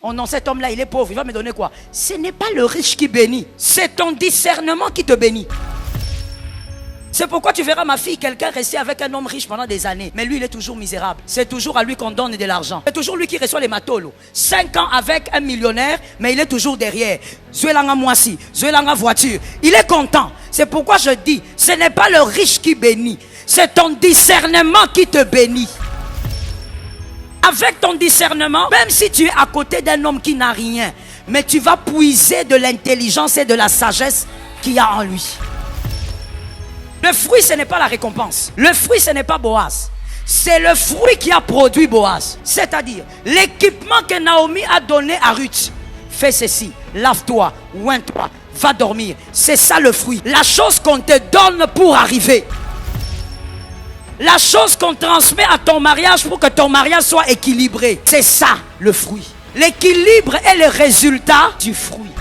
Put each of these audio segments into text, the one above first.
Oh non, cet homme-là, il est pauvre, il va me donner quoi? Ce n'est pas le riche qui bénit, c'est ton discernement qui te bénit. C'est pourquoi tu verras ma fille, quelqu'un rester avec un homme riche pendant des années. Mais lui, il est toujours misérable. C'est toujours à lui qu'on donne de l'argent. C'est toujours lui qui reçoit les matolos. 5 ans avec un millionnaire, mais il est toujours derrière. Zuelanga moisi, Zuelanga voiture. Il est content. C'est pourquoi je dis, ce n'est pas le riche qui bénit. C'est ton discernement qui te bénit. Avec ton discernement, même si tu es à côté d'un homme qui n'a rien, mais tu vas puiser de l'intelligence et de la sagesse qu'il y a en lui. Le fruit, ce n'est pas la récompense. Le fruit, ce n'est pas Boaz. C'est le fruit qui a produit Boaz. C'est-à-dire, l'équipement que Naomi a donné à Ruth. Fais ceci, lave-toi, oins-toi, va dormir. C'est ça le fruit. La chose qu'on te donne pour arriver. La chose qu'on transmet à ton mariage pour que ton mariage soit équilibré. C'est ça le fruit. L'équilibre est le résultat du fruit.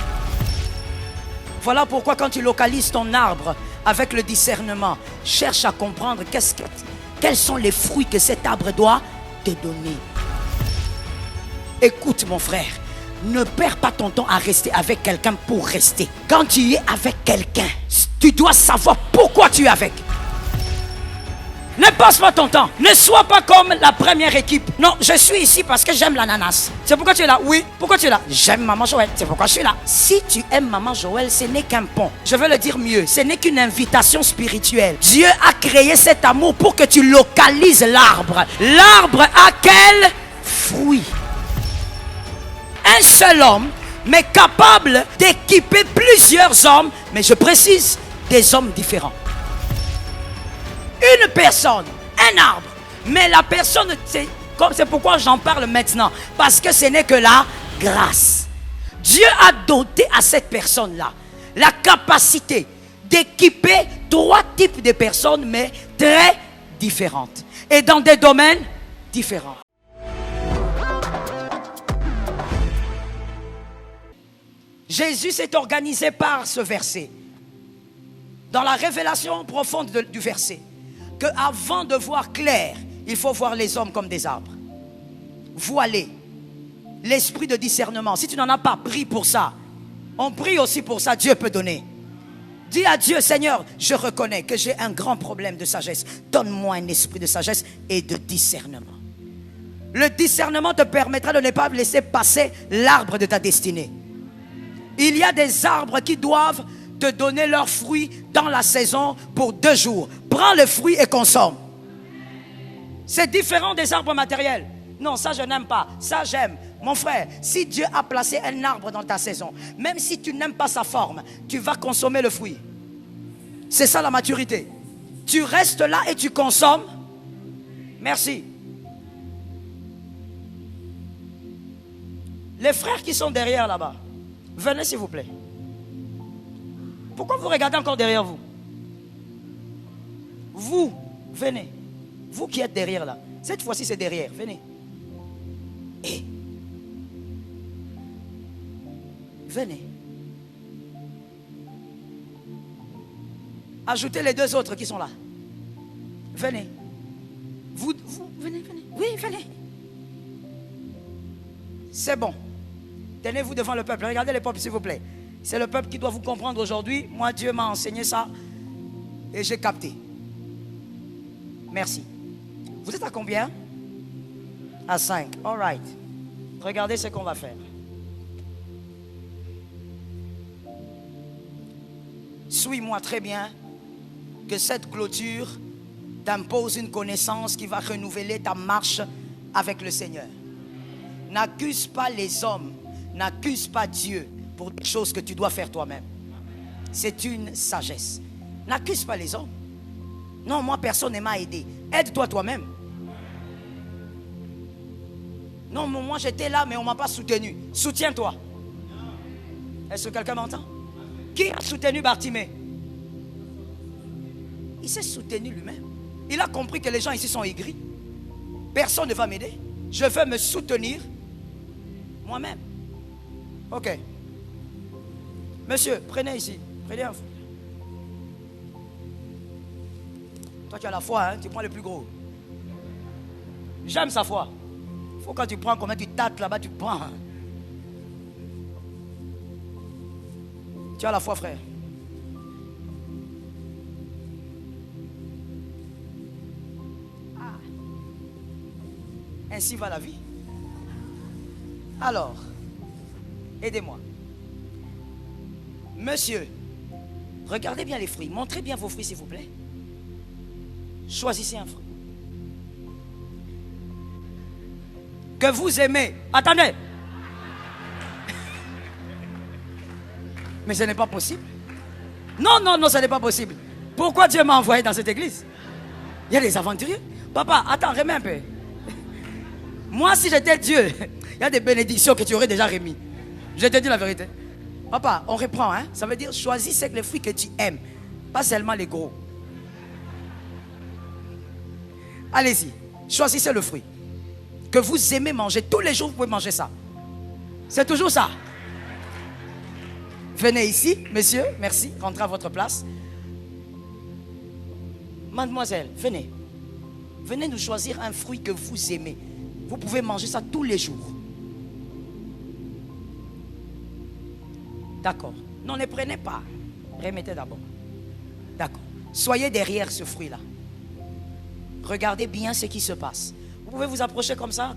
Voilà pourquoi quand tu localises ton arbre avec le discernement, cherche à comprendre quels sont les fruits que cet arbre doit te donner. Écoute mon frère, ne perds pas ton temps à rester avec quelqu'un pour rester. Quand tu es avec quelqu'un, tu dois savoir pourquoi tu es avec. Ne passe pas ton temps. Ne sois pas comme la première équipe. Non, je suis ici parce que j'aime l'ananas. C'est pourquoi tu es là? Oui. Pourquoi tu es là? J'aime Maman Joël. C'est pourquoi je suis là. Si tu aimes Maman Joël, ce n'est qu'un pont. Je veux le dire mieux. Ce n'est qu'une invitation spirituelle. Dieu a créé cet amour pour que tu localises l'arbre. L'arbre a quel fruit? Un seul homme, mais capable d'équiper plusieurs hommes. Mais je précise, des hommes différents. Une personne, un arbre. Mais la personne, c'est pourquoi j'en parle maintenant. Parce que ce n'est que la grâce. Dieu a doté à cette personne-là la capacité d'équiper 3 types de personnes, mais très différentes. Et dans des domaines différents. Jésus s'est organisé par ce verset. Dans la révélation profonde du verset. Que avant de voir clair, il faut voir les hommes comme des arbres. Voilés. L'esprit de discernement. Si tu n'en as pas, prie pour ça. On prie aussi pour ça, Dieu peut donner. Dis à Dieu, Seigneur, je reconnais que j'ai un grand problème de sagesse. Donne-moi un esprit de sagesse et de discernement. Le discernement te permettra de ne pas laisser passer l'arbre de ta destinée. Il y a des arbres qui doivent te donner leurs fruits dans la saison pour 2 jours. Prends le fruit et consomme. C'est différent des arbres matériels. Non, ça je n'aime pas. Ça j'aime. Mon frère, si Dieu a placé un arbre dans ta saison, même si tu n'aimes pas sa forme, tu vas consommer le fruit. C'est ça la maturité. Tu restes là et tu consommes. Merci. Les frères qui sont derrière là-bas, venez s'il vous plaît. Pourquoi vous regardez encore derrière vous? Vous, venez. Vous qui êtes derrière là. Cette fois-ci, c'est derrière. Venez. Et venez. Ajoutez les 2 autres qui sont là. Venez. Vous, venez. Oui, venez. C'est bon. Tenez-vous devant le peuple. Regardez les peuples, s'il vous plaît. C'est le peuple qui doit vous comprendre aujourd'hui. Moi, Dieu m'a enseigné ça. Et j'ai capté. Merci. Vous êtes à combien? À 5. All right. Regardez ce qu'on va faire. Suis-moi très bien. Que cette clôture t'impose une connaissance qui va renouveler ta marche avec le Seigneur. N'accuse pas les hommes. N'accuse pas Dieu pour des choses que tu dois faire toi-même. C'est une sagesse. N'accuse pas les hommes. Non, moi personne ne m'a aidé. Aide-toi toi-même. Non, moi j'étais là mais on ne m'a pas soutenu. Soutiens-toi. Est-ce que quelqu'un m'entend? Qui a soutenu Bartimée? Il s'est soutenu lui-même. Il a compris que les gens ici sont aigris. Personne ne va m'aider. Je veux me soutenir moi-même. Ok. Monsieur, prenez ici. Prenez un. Toi, tu as la foi, hein? Tu prends le plus gros. J'aime sa foi. Il faut quand tu prends, combien tu tâtes là-bas, tu prends. Tu as la foi, frère. Ainsi va la vie. Alors, aidez-moi. Monsieur, regardez bien les fruits. Montrez bien vos fruits, s'il vous plaît. Choisissez un fruit que vous aimez. Attendez. Mais ce n'est pas possible. Non, non, non, ce n'est pas possible. Pourquoi Dieu m'a envoyé dans cette église? Il y a des aventuriers. Papa, attends, remets un peu. Moi, si j'étais Dieu, il y a des bénédictions que tu aurais déjà remis. Je te dis la vérité. Papa, on reprend, hein? Ça veut dire choisis les fruits que tu aimes, pas seulement les gros. Allez-y, choisissez le fruit que vous aimez manger. Tous les jours, vous pouvez manger ça. C'est toujours ça. Venez ici, messieurs, merci. Rentrez à votre place. Mademoiselle, venez. Venez nous choisir un fruit que vous aimez. Vous pouvez manger ça tous les jours. D'accord. Non, ne prenez pas. Remettez d'abord. D'accord. Soyez derrière ce fruit-là. Regardez bien ce qui se passe. Vous pouvez vous approcher comme ça.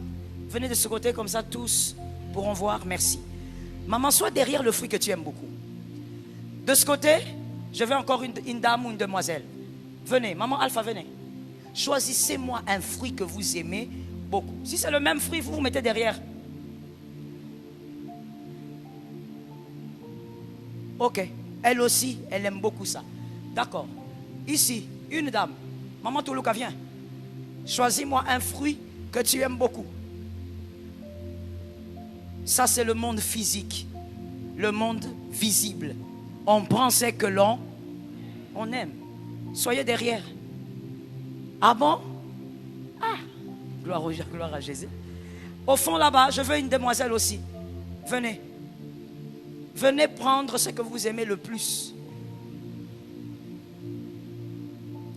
Venez de ce côté comme ça, tous pourront voir. Merci. Maman, sois derrière le fruit que tu aimes beaucoup. De ce côté, je veux encore une dame ou une demoiselle. Venez, maman Alpha, venez. Choisissez-moi un fruit que vous aimez beaucoup. Si c'est le même fruit, vous vous mettez derrière. Ok. Elle aussi, elle aime beaucoup ça. D'accord. Ici, une dame. Maman Toulouka, viens. Choisis-moi un fruit que tu aimes beaucoup. Ça, c'est le monde physique. Le monde visible. On prend ce que l'on aime. Soyez derrière. Ah bon? Ah, gloire à Jésus. Au fond là-bas, je veux une demoiselle aussi. Venez. Venez prendre ce que vous aimez le plus.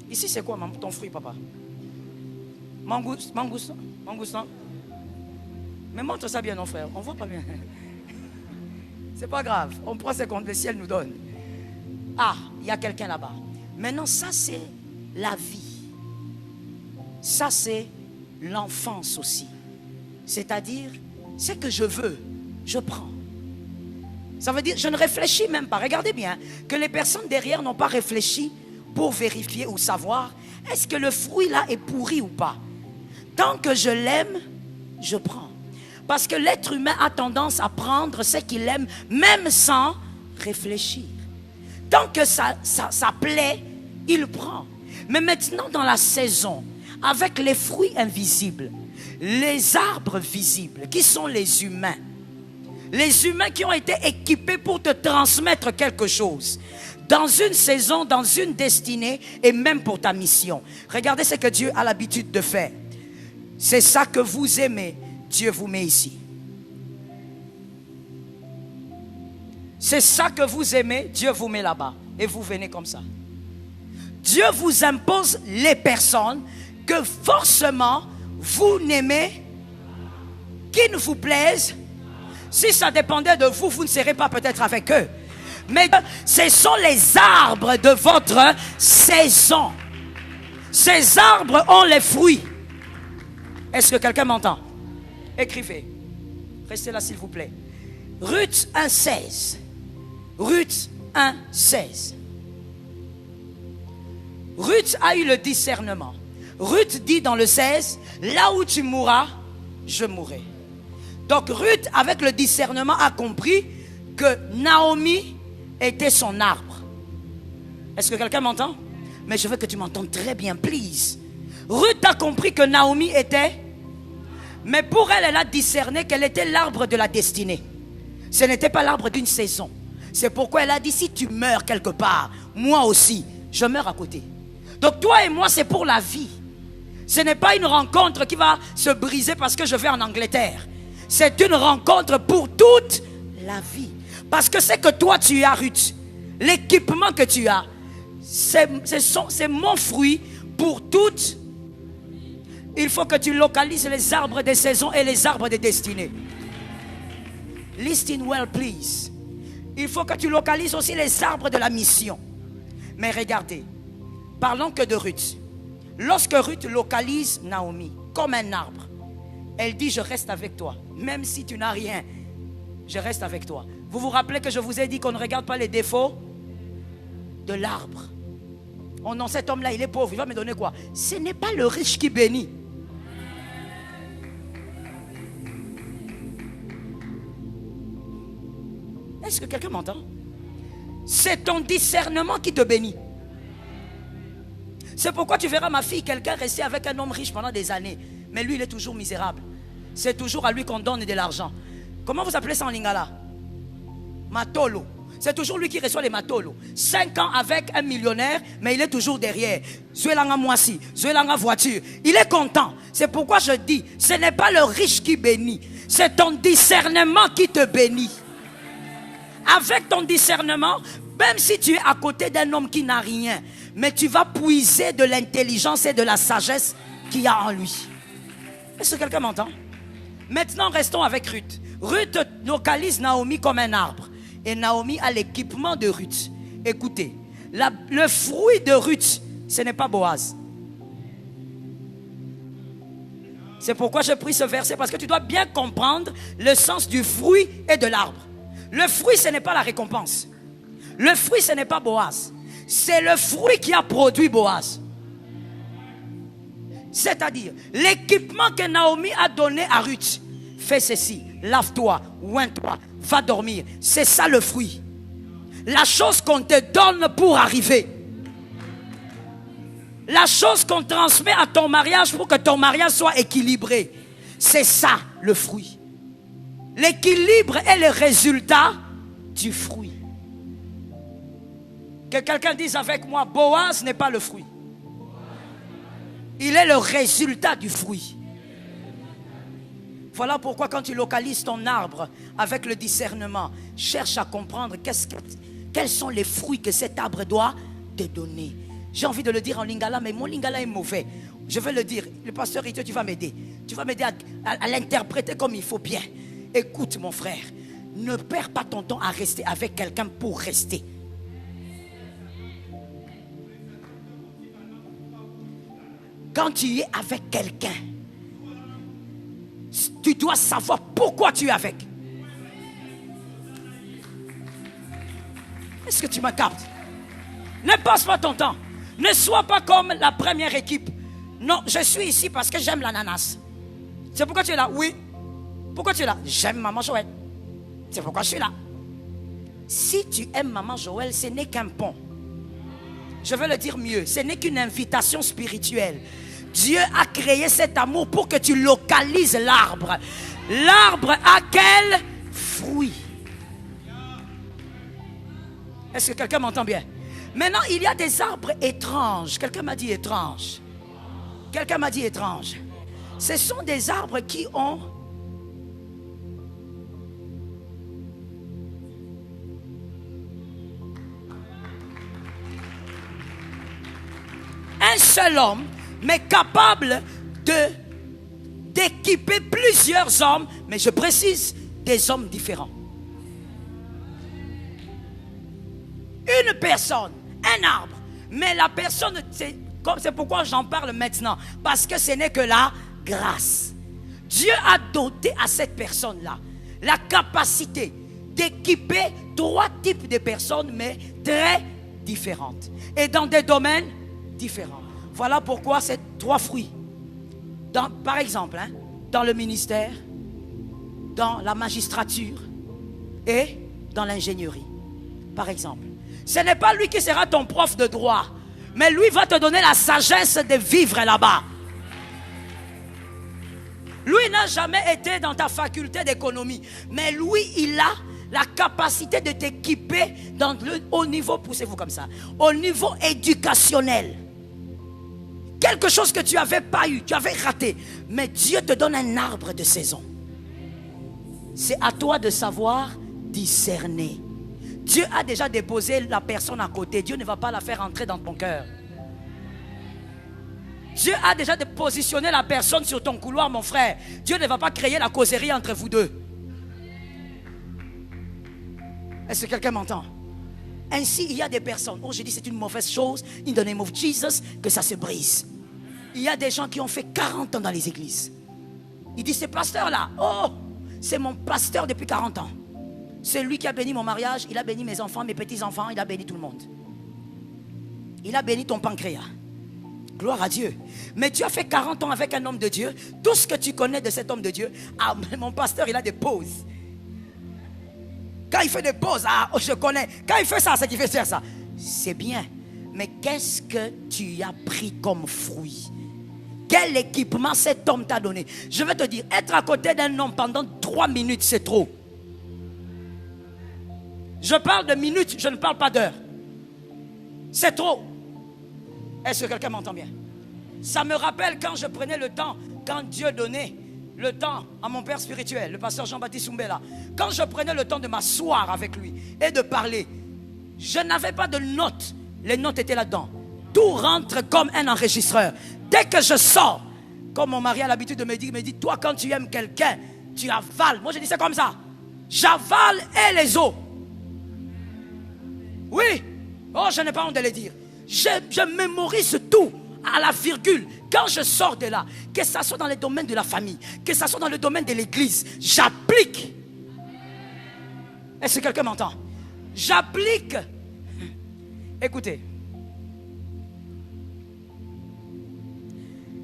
Ici, c'est quoi ton fruit, papa? Mangoustan. Mais montre ça bien, non, frère. On voit pas bien. C'est pas grave. On prend ce que le ciel nous donne. Ah, il y a quelqu'un là-bas. Maintenant, ça, c'est la vie. Ça, c'est l'enfance aussi. C'est-à-dire, ce que je veux, je prends. Ça veut dire, je ne réfléchis même pas. Regardez bien, que les personnes derrière n'ont pas réfléchi pour vérifier ou savoir, est-ce que le fruit là est pourri ou pas? Tant que je l'aime, je prends. Parce que l'être humain a tendance à prendre ce qu'il aime, même sans réfléchir. Tant que ça plaît, il prend. Mais maintenant, dans la saison, avec les fruits invisibles, les arbres visibles, qui sont les humains qui ont été équipés pour te transmettre quelque chose, dans une saison, dans une destinée, et même pour ta mission. Regardez ce que Dieu a l'habitude de faire. C'est ça que vous aimez, Dieu vous met ici. C'est ça que vous aimez, Dieu vous met là-bas. Et vous venez comme ça. Dieu vous impose les personnes que forcément vous n'aimez, qui ne vous plaisent. Si ça dépendait de vous, vous ne serez pas peut-être avec eux. Mais ce sont les arbres de votre saison. Ces arbres ont les fruits. Est-ce que quelqu'un m'entend? Écrivez. Restez là s'il vous plaît. Ruth 1,16. Ruth 1,16. Ruth a eu le discernement. Ruth dit dans le 16, là où tu mourras, je mourrai. Donc Ruth, avec le discernement, a compris que Naomi était son arbre. Est-ce que quelqu'un m'entend? Mais je veux que tu m'entendes très bien, please. Ruth a compris que Naomi était... Mais pour elle, elle a discerné qu'elle était l'arbre de la destinée. Ce n'était pas l'arbre d'une saison. C'est pourquoi elle a dit, si tu meurs quelque part, moi aussi, je meurs à côté. Donc toi et moi, c'est pour la vie. Ce n'est pas une rencontre qui va se briser parce que je vais en Angleterre. C'est une rencontre pour toute la vie. Parce que c'est que toi tu as, Ruth, l'équipement que tu as, c'est mon fruit pour toute. Il faut que tu localises les arbres des saisons et les arbres des destinées. Listen well, please. il faut que tu localises aussi les arbres de la mission. Mais regardez, parlons que de Ruth. Lorsque Ruth localise Naomi comme un arbre, elle dit, je reste avec toi. Même si tu n'as rien, je reste avec toi. Vous vous rappelez que je vous ai dit qu'on ne regarde pas les défauts de l'arbre. Oh non, cet homme-là, il est pauvre, il va me donner quoi? Ce n'est pas le riche qui bénit. Est-ce que quelqu'un m'entend? C'est ton discernement qui te bénit. C'est pourquoi tu verras ma fille, quelqu'un rester avec un homme riche pendant des années. Mais lui, il est toujours misérable. C'est toujours à lui qu'on donne de l'argent. Comment vous appelez ça en lingala? Matolo. C'est toujours lui qui reçoit les matolos. 5 ans avec un millionnaire, mais il est toujours derrière. Zuelanga moisi, Zuelanga voiture. Il est content. C'est pourquoi je dis, ce n'est pas le riche qui bénit. C'est ton discernement qui te bénit. Avec ton discernement, même si tu es à côté d'un homme qui n'a rien, mais tu vas puiser de l'intelligence et de la sagesse qu'il y a en lui. Est-ce que quelqu'un m'entend? Maintenant, restons avec Ruth. Ruth localise Naomi comme un arbre. Et Naomi a l'équipement de Ruth. Écoutez, le fruit de Ruth, ce n'est pas Boaz. C'est pourquoi j'ai pris ce verset, parce que tu dois bien comprendre le sens du fruit et de l'arbre. Le fruit, ce n'est pas la récompense. Le fruit, ce n'est pas Boaz. C'est le fruit qui a produit Boaz. C'est-à-dire, l'équipement que Naomi a donné à Ruth. Fais ceci, lave-toi, oins-toi, va dormir. C'est ça le fruit. La chose qu'on te donne pour arriver. La chose qu'on transmet à ton mariage pour que ton mariage soit équilibré. C'est ça le fruit. L'équilibre est le résultat du fruit. Que quelqu'un dise avec moi, Boaz n'est pas le fruit. Il est le résultat du fruit. Voilà pourquoi quand tu localises ton arbre avec le discernement, cherche à comprendre quels sont les fruits que cet arbre doit te donner. J'ai envie de le dire en lingala, mais mon lingala est mauvais. Je vais le dire, le pasteur Ito, tu vas m'aider. Tu vas m'aider à l'interpréter comme il faut bien. Écoute mon frère, ne perds pas ton temps à rester avec quelqu'un pour rester. Quand tu es avec quelqu'un, tu dois savoir pourquoi tu es avec. Est-ce que tu me captes? Ne passe pas ton temps. Ne sois pas comme la première équipe. Non, je suis ici parce que j'aime l'ananas. C'est pourquoi tu es là? Oui. Pourquoi tu es là? J'aime Maman Joël. C'est pourquoi je suis là. Si tu aimes Maman Joël, ce n'est qu'un pont. Je vais le dire mieux. Ce n'est qu'une invitation spirituelle. Dieu a créé cet amour pour que tu localises l'arbre. L'arbre a quel fruit? Est-ce que quelqu'un m'entend bien? Maintenant, il y a des arbres étranges. Quelqu'un m'a dit étrange. Quelqu'un m'a dit étrange. Ce sont des arbres qui ont un seul homme, mais capable d'équiper plusieurs hommes, mais je précise, des hommes différents. Une personne, un arbre, mais la personne, c'est pourquoi j'en parle maintenant, parce que ce n'est que la grâce. Dieu a doté à cette personne-là la capacité d'équiper 3 types de personnes, mais très différentes, et dans des domaines différents. Voilà pourquoi ces 3 fruits, par exemple, dans le ministère, dans la magistrature et dans l'ingénierie, par exemple. Ce n'est pas lui qui sera ton prof de droit, mais lui va te donner la sagesse de vivre là-bas. Lui n'a jamais été dans ta faculté d'économie, mais lui, il a la capacité de t'équiper au niveau, poussez-vous comme ça, au niveau éducationnel. Quelque chose que tu n'avais pas eu, tu avais raté, mais Dieu te donne un arbre de saison. C'est à toi de savoir discerner. Dieu a déjà déposé la personne à côté. Dieu ne va pas la faire entrer dans ton cœur. Dieu a déjà positionné la personne sur ton couloir, mon frère. Dieu ne va pas créer la causerie entre vous deux. Est-ce que quelqu'un m'entend? Ainsi, il y a des personnes, oh, j'ai dit c'est une mauvaise chose, in the name of Jesus, que ça se brise. Il y a des gens qui ont fait 40 ans dans les églises. Il dit, ce pasteur-là, oh, c'est mon pasteur depuis 40 ans. C'est lui qui a béni mon mariage, il a béni mes enfants, mes petits-enfants, il a béni tout le monde. Il a béni ton pancréas. Gloire à Dieu. Mais tu as fait 40 ans avec un homme de Dieu. Tout ce que tu connais de cet homme de Dieu, ah, mon pasteur, il a des pauses. Quand il fait des pauses, ah, je connais. Quand il fait ça, c'est qu'il fait faire ça. C'est bien. Mais qu'est-ce que tu as pris comme fruit? Quel équipement cet homme t'a donné? Je vais te dire, être à côté d'un homme pendant 3 minutes, c'est trop. Je parle de minutes, je ne parle pas d'heures. C'est trop. Est-ce que quelqu'un m'entend bien? Ça me rappelle quand je prenais le temps, quand Dieu donnait le temps à mon père spirituel, le pasteur Jean-Baptiste Soumbela. Quand je prenais le temps de m'asseoir avec lui et de parler, je n'avais pas de notes. Les notes étaient là-dedans. Tout rentre comme un enregistreur. Dès que je sors, comme mon mari a l'habitude de me dire, il me dit, toi quand tu aimes quelqu'un, tu avales. Moi je dis c'est comme ça. J'avale et les os. Oui. Oh, je n'ai pas honte de le dire. Je mémorise tout à la virgule. Quand je sors de là, que ça soit dans le domaine de la famille, que ça soit dans le domaine de l'église, j'applique. Est-ce que quelqu'un m'entend? J'applique. Écoutez.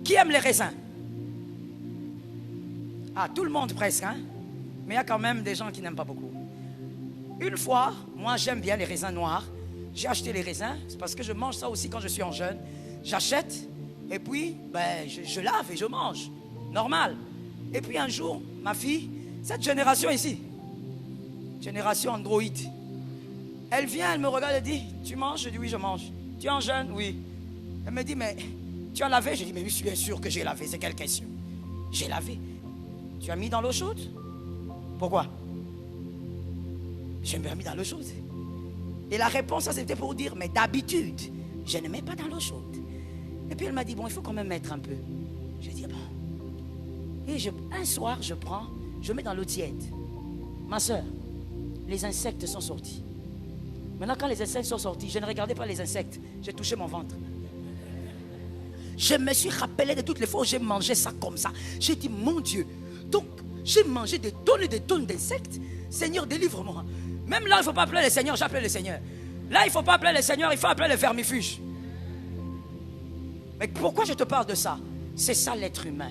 Qui aime les raisins? Ah, tout le monde presque, hein? Mais il y a quand même des gens qui n'aiment pas beaucoup. Une fois, moi j'aime bien les raisins noirs. J'ai acheté les raisins, c'est parce que je mange ça aussi quand je suis en jeûne. J'achète et puis je lave et je mange. Normal. Et puis un jour, ma fille, cette génération ici, génération Android, elle vient, elle me regarde et dit, tu manges? Je dis oui, je mange. Tu es en jeûne? Oui. Elle me dit, mais tu as lavé? Je dis, mais oui, je suis bien sûr que j'ai lavé. C'est quelle question? J'ai lavé. Tu as mis dans l'eau chaude? Pourquoi? J'ai mis dans l'eau chaude. Et la réponse, ça c'était pour dire, mais d'habitude, je ne mets pas dans l'eau chaude. Et puis elle m'a dit, bon, il faut quand même mettre un peu. Je dis, bon. Et un soir, je mets dans l'eau tiède. Ma soeur, les insectes sont sortis. Maintenant, quand les insectes sont sortis, je ne regardais pas les insectes. J'ai touché mon ventre. Je me suis rappelé de toutes les fois où j'ai mangé ça comme ça. J'ai dit, mon Dieu. Donc, j'ai mangé des tonnes et des tonnes d'insectes. Seigneur, délivre-moi. Même là, il ne faut pas appeler le Seigneur, j'appelle le Seigneur. Là, il ne faut pas appeler le Seigneur, il faut appeler le vermifuge. Mais pourquoi je te parle de ça? C'est ça l'être humain.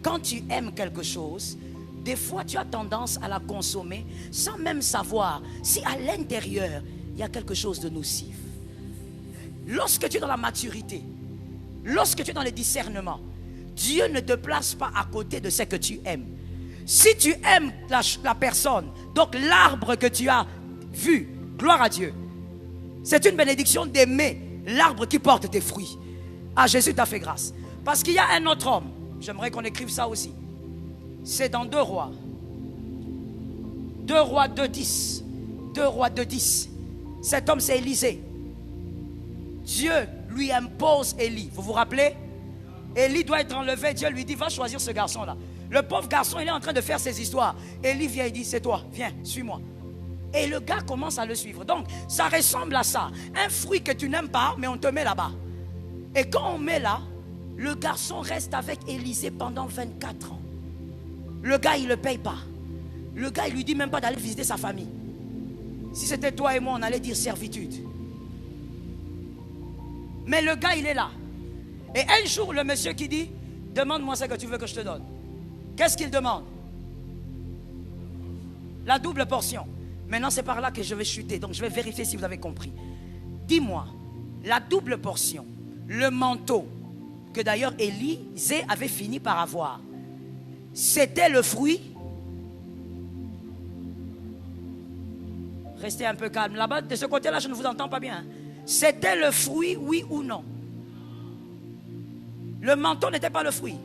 Quand tu aimes quelque chose, des fois tu as tendance à la consommer sans même savoir si à l'intérieur, il y a quelque chose de nocif. Lorsque tu es dans la maturité, lorsque tu es dans le discernement, Dieu ne te place pas à côté de ce que tu aimes. Si tu aimes la personne, donc l'arbre que tu as vu, gloire à Dieu, c'est une bénédiction d'aimer l'arbre qui porte tes fruits. Ah, Jésus t'a fait grâce. Parce qu'il y a un autre homme, j'aimerais qu'on écrive ça aussi. C'est dans 2 Rois. 2 Rois 2:10. 2 Rois 2:10. Cet homme c'est Élisée. Dieu lui impose Élie. Vous vous rappelez? Élie doit être enlevé. Dieu lui dit, va choisir ce garçon-là. Le pauvre garçon, il est en train de faire ses histoires. Élie vient et dit, c'est toi, viens, suis-moi. Et le gars commence à le suivre. Donc, ça ressemble à ça. Un fruit que tu n'aimes pas, mais on te met là-bas. Et quand on met là, le garçon reste avec Élisée pendant 24 ans. Le gars, il ne le paye pas. Le gars, il lui dit même pas d'aller visiter sa famille. Si c'était toi et moi, on allait dire servitude. Mais le gars, il est là. Et un jour, le monsieur qui dit, demande-moi ce que tu veux que je te donne. Qu'est-ce qu'il demande? La double portion. Maintenant, c'est par là que je vais chuter. Donc, je vais vérifier si vous avez compris. Dis-moi, la double portion, le manteau, que d'ailleurs Élisée avait fini par avoir, c'était le fruit. Restez un peu calme. Là-bas, de ce côté-là, je ne vous entends pas bien. C'était le fruit, oui ou non? Le manteau n'était pas le fruit.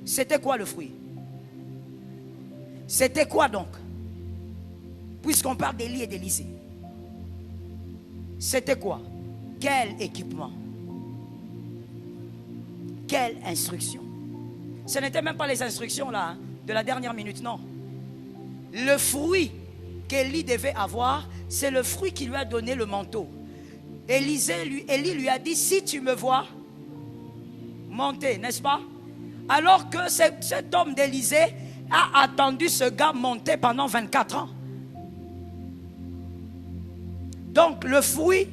C'était quoi le fruit? C'était quoi donc? Puisqu'on parle d'Élie et d'Élisée. C'était quoi? Quel équipement? Quelle instruction? Ce n'était même pas les instructions là, de la dernière minute, non. Le fruit qu'Élie devait avoir, c'est le fruit qui lui a donné le manteau. Élie lui a dit, si tu me vois monter, n'est-ce pas? Alors que cet homme d'Élysée a attendu ce gars monter pendant 24 ans. Donc le fruit,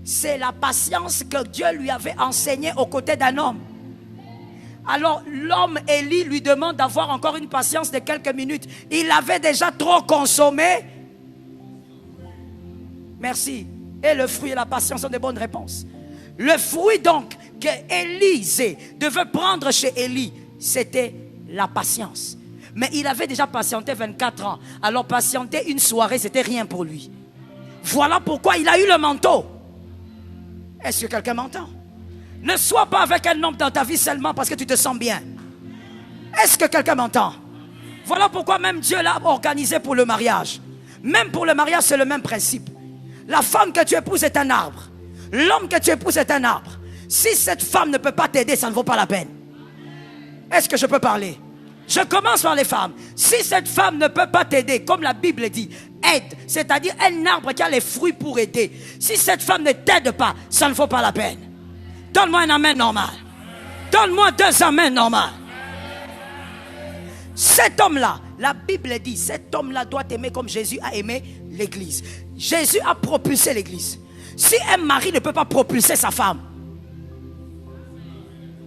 c'est la patience que Dieu lui avait enseignée aux côtés d'un homme. Alors l'homme Élie lui demande d'avoir encore une patience de quelques minutes. Il avait déjà trop consommé. Merci. Et le fruit et la patience sont des bonnes réponses. Le fruit donc que Élisée devait prendre chez Élie, c'était la patience. Mais il avait déjà patienté 24 ans. Alors patienter une soirée, c'était rien pour lui. Voilà pourquoi il a eu le manteau. Est-ce que quelqu'un m'entend? Ne sois pas avec un homme dans ta vie seulement parce que tu te sens bien. Est-ce que quelqu'un m'entend? Voilà pourquoi même Dieu l'a organisé pour le mariage. Même pour le mariage, c'est le même principe. La femme que tu épouses est un arbre. L'homme que tu épouses est un arbre. Si cette femme ne peut pas t'aider, ça ne vaut pas la peine. Est-ce que je peux parler? Je commence par les femmes. Si cette femme ne peut pas t'aider, comme la Bible dit, aide, c'est-à-dire un arbre qui a les fruits pour aider. Si cette femme ne t'aide pas, ça ne vaut pas la peine. Donne-moi un amen normal. Donne-moi 2 amens normal. Cet homme-là, la Bible dit, cet homme-là doit aimer comme Jésus a aimé l'église. Jésus a propulsé l'église. Si un mari ne peut pas propulser sa femme,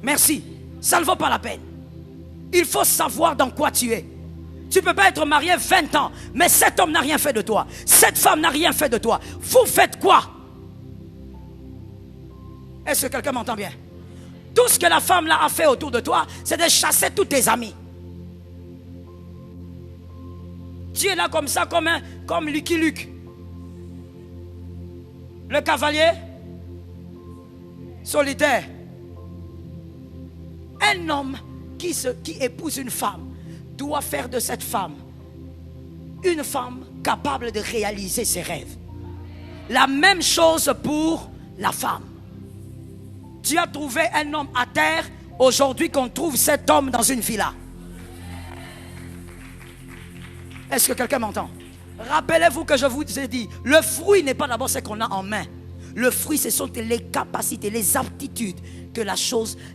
merci, ça ne vaut pas la peine. Il faut savoir dans quoi tu es. Tu ne peux pas être marié 20 ans, mais cet homme n'a rien fait de toi. Cette femme n'a rien fait de toi. Vous faites quoi? Est-ce que quelqu'un m'entend bien? Tout ce que la femme là a fait autour de toi, c'est de chasser tous tes amis. Tu es là comme ça, comme Lucky Luke. Le cavalier solitaire. Un homme qui épouse une femme doit faire de cette femme une femme capable de réaliser ses rêves. La même chose pour la femme. Tu as trouvé un homme à terre, aujourd'hui qu'on trouve cet homme dans une villa. Est-ce que quelqu'un m'entend? Rappelez-vous que je vous ai dit, le fruit n'est pas d'abord ce qu'on a en main. Le fruit, ce sont les capacités, les aptitudes que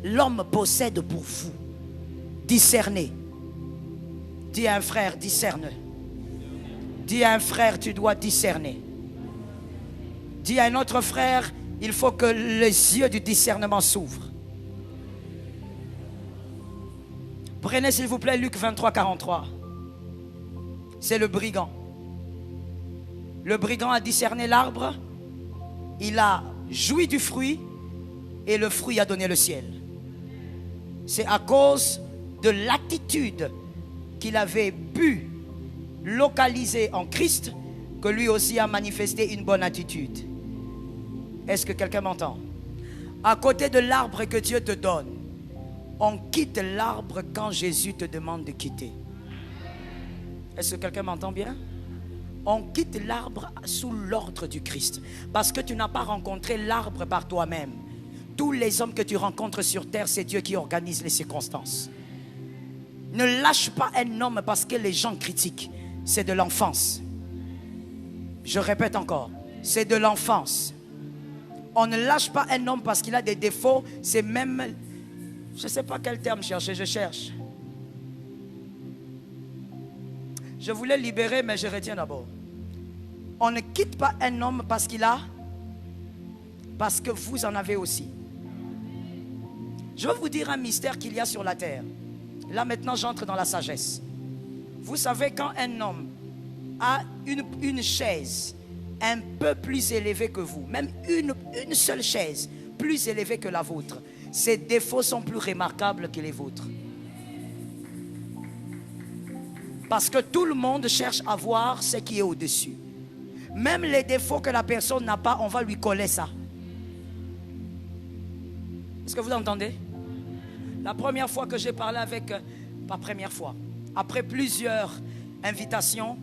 l'homme possède pour vous. Discerner. Dis à un frère, discerne. Dis à un frère, tu dois discerner. Dis à un autre frère, il faut que les yeux du discernement s'ouvrent. Prenez s'il vous plaît Luc 23, 43. C'est le brigand. Le brigand a discerné l'arbre, il a joui du fruit et le fruit a donné le ciel. C'est à cause de l'attitude qu'il avait pu localiser en Christ que lui aussi a manifesté une bonne attitude. Est-ce que quelqu'un m'entend? À côté de l'arbre que Dieu te donne, on quitte l'arbre quand Jésus te demande de quitter. Est-ce que quelqu'un m'entend bien? On quitte l'arbre sous l'ordre du Christ. Parce que tu n'as pas rencontré l'arbre par toi-même. Tous les hommes que tu rencontres sur terre, c'est Dieu qui organise les circonstances. Ne lâche pas un homme parce que les gens critiquent. C'est de l'enfance. Je répète encore, c'est de l'enfance. On ne lâche pas un homme parce qu'il a des défauts. C'est même, je ne sais pas quel terme chercher, je cherche. Je voulais libérer, mais je retiens d'abord. On ne quitte pas un homme parce qu'il a, parce que vous en avez aussi. Je vais vous dire un mystère qu'il y a sur la terre. Là maintenant j'entre dans la sagesse. Vous savez, quand un homme a une chaise un peu plus élevée que vous, même une seule chaise plus élevée que la vôtre, ses défauts sont plus remarquables que les vôtres. Parce que tout le monde cherche à voir ce qui est au-dessus. Même les défauts que la personne n'a pas, on va lui coller ça. Est-ce que vous entendez? La première fois que j'ai parlé avec, pas première fois, après plusieurs invitations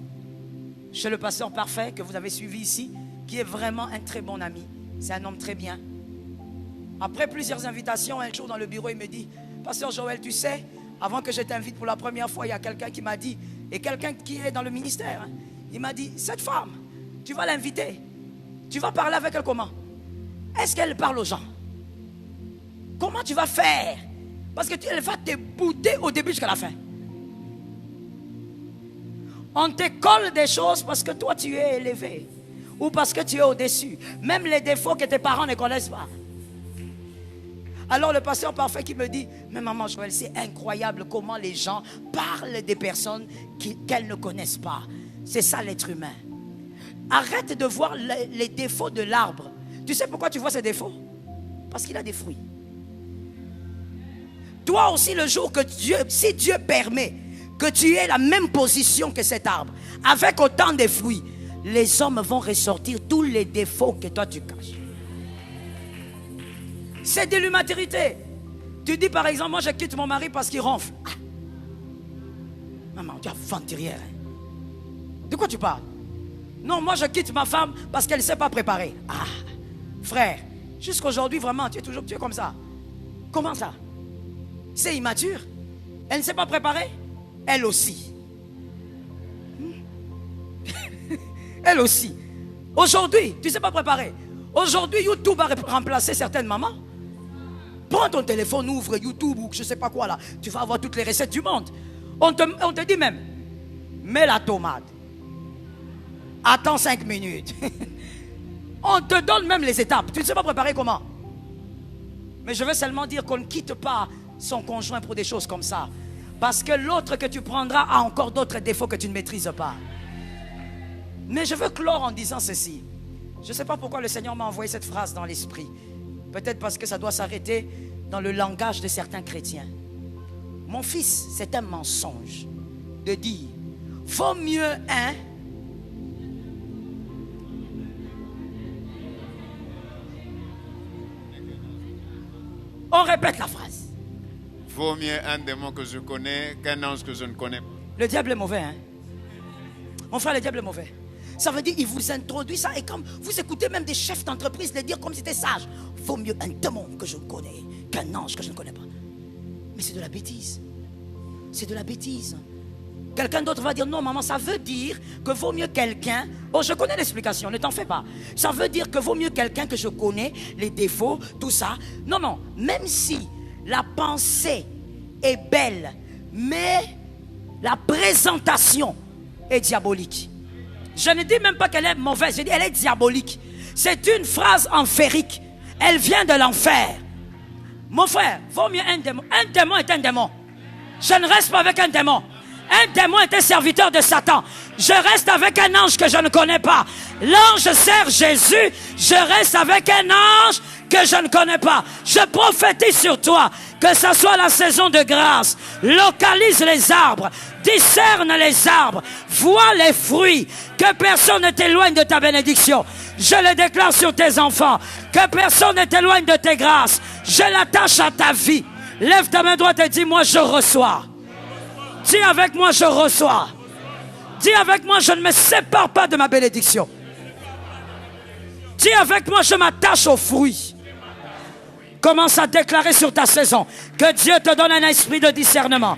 chez le pasteur parfait que vous avez suivi ici, qui est vraiment un très bon ami. C'est un homme très bien. Après plusieurs invitations, un jour dans le bureau, il me dit, pasteur Joël, tu sais, avant que je t'invite pour la première fois, il y a quelqu'un qui m'a dit, et quelqu'un qui est dans le ministère, hein, Il m'a dit, cette femme, tu vas l'inviter. Tu vas parler avec elle comment? Est-ce qu'elle parle aux gens? Comment tu vas faire? Parce qu'elle va te bouder au début jusqu'à la fin. On te colle des choses parce que toi tu es élevé. Ou parce que tu es au-dessus. Même les défauts que tes parents ne connaissent pas. Alors le pasteur parfait qui me dit, mais maman Joël, c'est incroyable comment les gens parlent des personnes qu'elles ne connaissent pas. C'est ça l'être humain. Arrête de voir les défauts de l'arbre. Tu sais pourquoi tu vois ces défauts? Parce qu'il a des fruits. Toi aussi le jour que Dieu, si Dieu permet que tu aies la même position que cet arbre, avec autant de fruits, les hommes vont ressortir tous les défauts que toi tu caches. C'est de l'immaturité. Tu dis par exemple, moi je quitte mon mari parce qu'il ronfle. Ah. Maman, tu as aventurière. De quoi tu parles? Non, moi je quitte ma femme parce qu'elle ne s'est pas préparée. Ah, frère, jusqu'aujourd'hui vraiment, tu es comme ça. Comment ça? C'est immature. Elle ne s'est pas préparée. Elle aussi. Elle aussi. Aujourd'hui, tu ne sais pas préparer. Aujourd'hui, YouTube va remplacer certaines mamans. Prends ton téléphone, ouvre YouTube ou je ne sais pas quoi là. Tu vas avoir toutes les recettes du monde. On te dit même, mets la tomate. Attends 5 minutes. On te donne même les étapes. Tu ne sais pas préparer comment. Mais je veux seulement dire qu'on ne quitte pas son conjoint pour des choses comme ça. Parce que l'autre que tu prendras a encore d'autres défauts que tu ne maîtrises pas. Mais je veux clore en disant ceci. Je ne sais pas pourquoi le Seigneur m'a envoyé cette phrase dans l'esprit. Peut-être parce que ça doit s'arrêter dans le langage de certains chrétiens. Mon fils, c'est un mensonge de dire, vaut mieux un... On répète la phrase. Vaut mieux un démon que je connais qu'un ange que je ne connais pas. Le diable est mauvais, hein? Mon frère, le diable est mauvais. Ça veut dire qu'il vous introduit ça et comme vous écoutez même des chefs d'entreprise le dire comme si c'était sage. Vaut mieux un démon que je connais qu'un ange que je ne connais pas. Mais c'est de la bêtise. C'est de la bêtise. Quelqu'un d'autre va dire non maman, ça veut dire que vaut mieux quelqu'un. Oh, je connais l'explication, ne t'en fais pas. Ça veut dire que vaut mieux quelqu'un que je connais, les défauts, tout ça. Non, non, même si la pensée est belle, mais la présentation est diabolique. Je ne dis même pas qu'elle est mauvaise, je dis elle est diabolique. C'est une phrase enférique. Elle vient de l'enfer. Mon frère, vaut mieux un démon. Un démon est un démon. Je ne reste pas avec un démon. Un démon est un serviteur de Satan. Je reste avec un ange que je ne connais pas. L'ange sert Jésus. Je reste avec un ange que je ne connais pas. Je prophétise sur toi que ça soit la saison de grâce. Localise les arbres. Discerne les arbres. Vois les fruits. Que personne ne t'éloigne de ta bénédiction. Je le déclare sur tes enfants. Que personne ne t'éloigne de tes grâces. Je l'attache à ta vie. Lève ta main droite et dis moi je reçois. Dis avec moi je reçois. Dis avec moi je ne me sépare pas de ma bénédiction. Dis avec moi je m'attache aux fruits. Commence à déclarer sur ta saison que Dieu te donne un esprit de discernement.